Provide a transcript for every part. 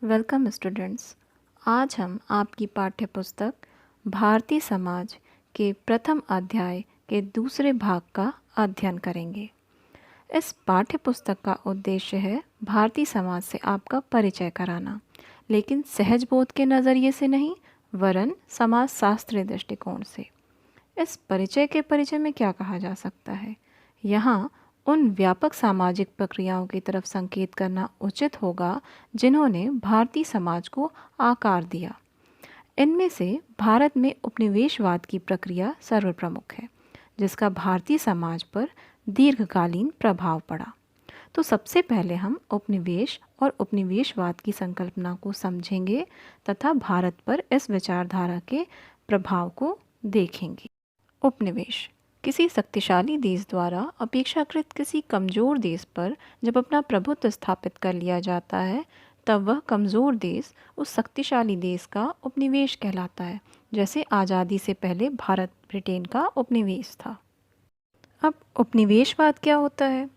Welcome students. आज हम आपकी पाठ्य पुस्तक भारतीय समाज के प्रथम अध्याय के दूसरे भाग का अध्ययन करेंगे। इस पाठ्य पुस्तक का उद्देश्य है भारतीय समाज से आपका परिचय कराना, लेकिन सहज बोध के नज़रिए से नहीं, वरन समाज शास्त्रीय दृष्टिकोण से। इस परिचय में क्या कहा जा सकता है? यहाँ उन व्यापक सामाजिक प्रक्रियाओं की तरफ संकेत करना उचित होगा जिन्होंने भारतीय समाज को आकार दिया। इनमें से भारत में उपनिवेशवाद की प्रक्रिया सर्वप्रमुख है, जिसका भारतीय समाज पर दीर्घकालीन प्रभाव पड़ा। तो सबसे पहले हम उपनिवेश और उपनिवेशवाद की संकल्पना को समझेंगे तथा भारत पर इस विचारधारा के प्रभाव को देखेंगे। उपनिवेश किसी शक्तिशाली देश द्वारा अपेक्षाकृत किसी कमज़ोर देश पर जब अपना प्रभुत्व स्थापित कर लिया जाता है, तब वह कमज़ोर देश उस शक्तिशाली देश का उपनिवेश कहलाता है, जैसे आज़ादी से पहले भारत ब्रिटेन का उपनिवेश था। अब उपनिवेशवाद क्या होता है?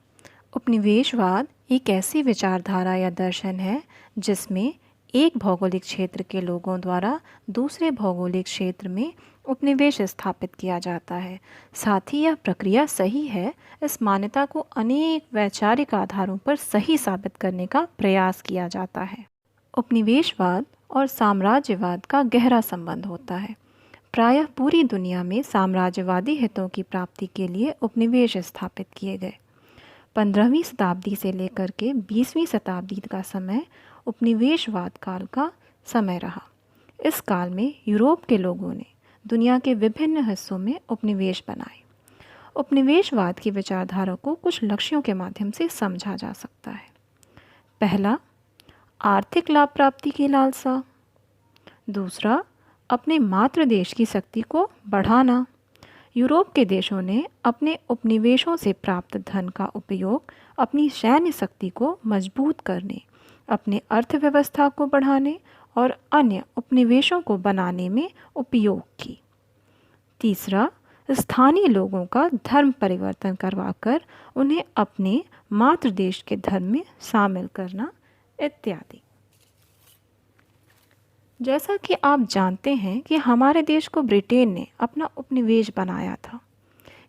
उपनिवेशवाद एक ऐसी विचारधारा या दर्शन है जिसमें एक भौगोलिक क्षेत्र के लोगों द्वारा दूसरे भौगोलिक क्षेत्र में उपनिवेश स्थापित किया जाता है। साथ ही यह प्रक्रिया सही है, इस मान्यता को अनेक वैचारिक आधारों पर सही साबित करने का प्रयास किया जाता है। उपनिवेशवाद और साम्राज्यवाद का गहरा संबंध होता है। प्रायः पूरी दुनिया में साम्राज्यवादी हितों की प्राप्ति के लिए उपनिवेश स्थापित किए गए। 15वीं शताब्दी से लेकर के 20वीं शताब्दी का समय उपनिवेशवाद काल का समय रहा। इस काल में यूरोप के लोगों ने दुनिया के विभिन्न हिस्सों में उपनिवेश बनाए। उपनिवेशवाद की विचारधारा को कुछ लक्ष्यों के माध्यम से समझा जा सकता है। पहला, आर्थिक लाभ प्राप्ति की लालसा। दूसरा, अपने मातृ देश की शक्ति को बढ़ाना। यूरोप के देशों ने अपने उपनिवेशों से प्राप्त धन का उपयोग अपनी सैन्य शक्ति को मजबूत करने, अपने अर्थव्यवस्था को बढ़ाने और अन्य उपनिवेशों को बनाने में उपयोग की। तीसरा, स्थानीय लोगों का धर्म परिवर्तन करवाकर उन्हें अपने मातृ देश के धर्म में शामिल करना इत्यादि। जैसा कि आप जानते हैं कि हमारे देश को ब्रिटेन ने अपना उपनिवेश बनाया था,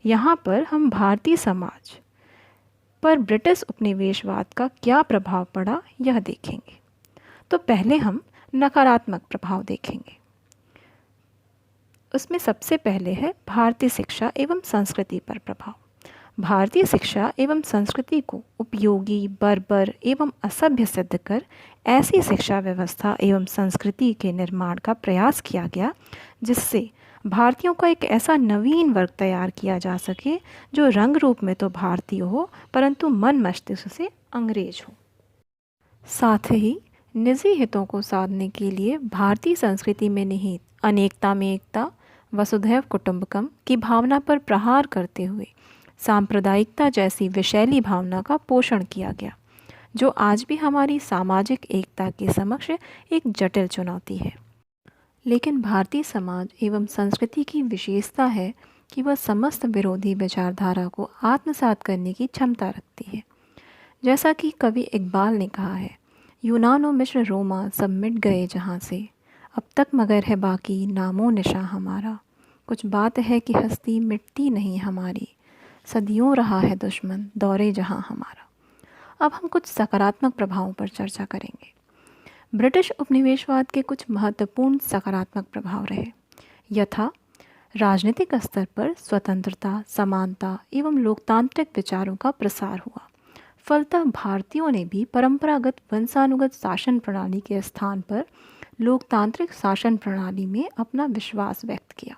यहाँ पर हम भारतीय समाज पर ब्रिटिश उपनिवेशवाद का क्या प्रभाव पड़ा यह देखेंगे। तो पहले हम नकारात्मक प्रभाव देखेंगे। उसमें सबसे पहले है भारतीय शिक्षा एवं संस्कृति पर प्रभाव। भारतीय शिक्षा एवं संस्कृति को उपयोगी, बर्बर एवं असभ्य सिद्ध कर ऐसी शिक्षा व्यवस्था एवं संस्कृति के निर्माण का प्रयास किया गया जिससे भारतीयों का एक ऐसा नवीन वर्ग तैयार किया जा सके जो रंग रूप में तो भारतीय हो परंतु मन मस्तिष्क से अंग्रेज हो। साथ ही निजी हितों को साधने के लिए भारतीय संस्कृति में निहित अनेकता में एकता, वसुधैव कुटुंबकम की भावना पर प्रहार करते हुए सांप्रदायिकता जैसी विषैली भावना का पोषण किया गया, जो आज भी हमारी सामाजिक एकता के समक्ष एक जटिल चुनौती है। लेकिन भारतीय समाज एवं संस्कृति की विशेषता है कि वह समस्त विरोधी विचारधारा को आत्मसात करने की क्षमता रखती है। जैसा कि कवि इकबाल ने कहा है, यूनानो मिस्र रोमा सब मिट गए जहाँ से, अब तक मगर है बाकी नामो निशा हमारा, कुछ बात है कि हस्ती मिटती नहीं हमारी, सदियों रहा है दुश्मन दौरे जहाँ हमारा। अब हम कुछ सकारात्मक प्रभावों पर चर्चा करेंगे। ब्रिटिश उपनिवेशवाद के कुछ महत्वपूर्ण सकारात्मक प्रभाव रहे। यथा राजनीतिक स्तर पर स्वतंत्रता, समानता एवं लोकतांत्रिक विचारों का प्रसार हुआ। फलतः भारतीयों ने भी परंपरागत वंशानुगत शासन प्रणाली के स्थान पर लोकतांत्रिक शासन प्रणाली में अपना विश्वास व्यक्त किया।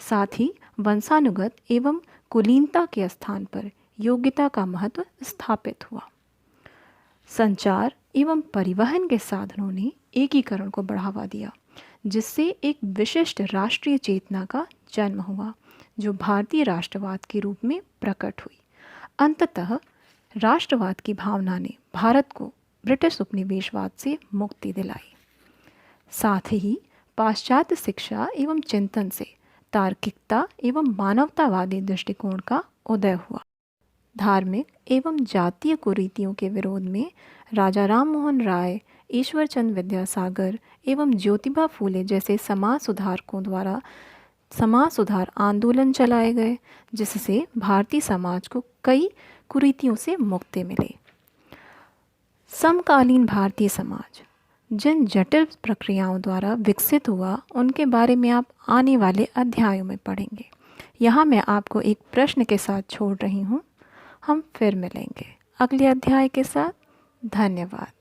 साथ ही वंशानुगत एवं कुलीनता के स्थान पर योग्यता का महत्व स्थापित हुआ। संचार एवं परिवहन के साधनों ने एकीकरण को बढ़ावा दिया, जिससे एक विशिष्ट राष्ट्रीय चेतना का जन्म हुआ, जो भारतीय राष्ट्रवाद के रूप में प्रकट हुई। अंततः राष्ट्रवाद की भावना ने भारत को ब्रिटिश उपनिवेशवाद से मुक्ति दिलाई। साथ ही पाश्चात्य शिक्षा एवं चिंतन से तार्किकता एवं मानवतावादी दृष्टिकोण का उदय हुआ। धार्मिक एवं जातीय कुरीतियों के विरोध में राजा राम मोहन राय ईश्वर चंद्र विद्यासागर एवं ज्योतिबा फूले जैसे समाज सुधारकों द्वारा समाज सुधार आंदोलन चलाए गए, जिससे भारतीय समाज को कई कुरीतियों से मुक्ति मिली। समकालीन भारतीय समाज जिन जटिल प्रक्रियाओं द्वारा विकसित हुआ, उनके बारे में आप आने वाले अध्यायों में पढ़ेंगे। यहाँ मैं आपको एक प्रश्न के साथ छोड़ रही हूँ। हम फिर मिलेंगे अगले अध्याय के साथ। धन्यवाद।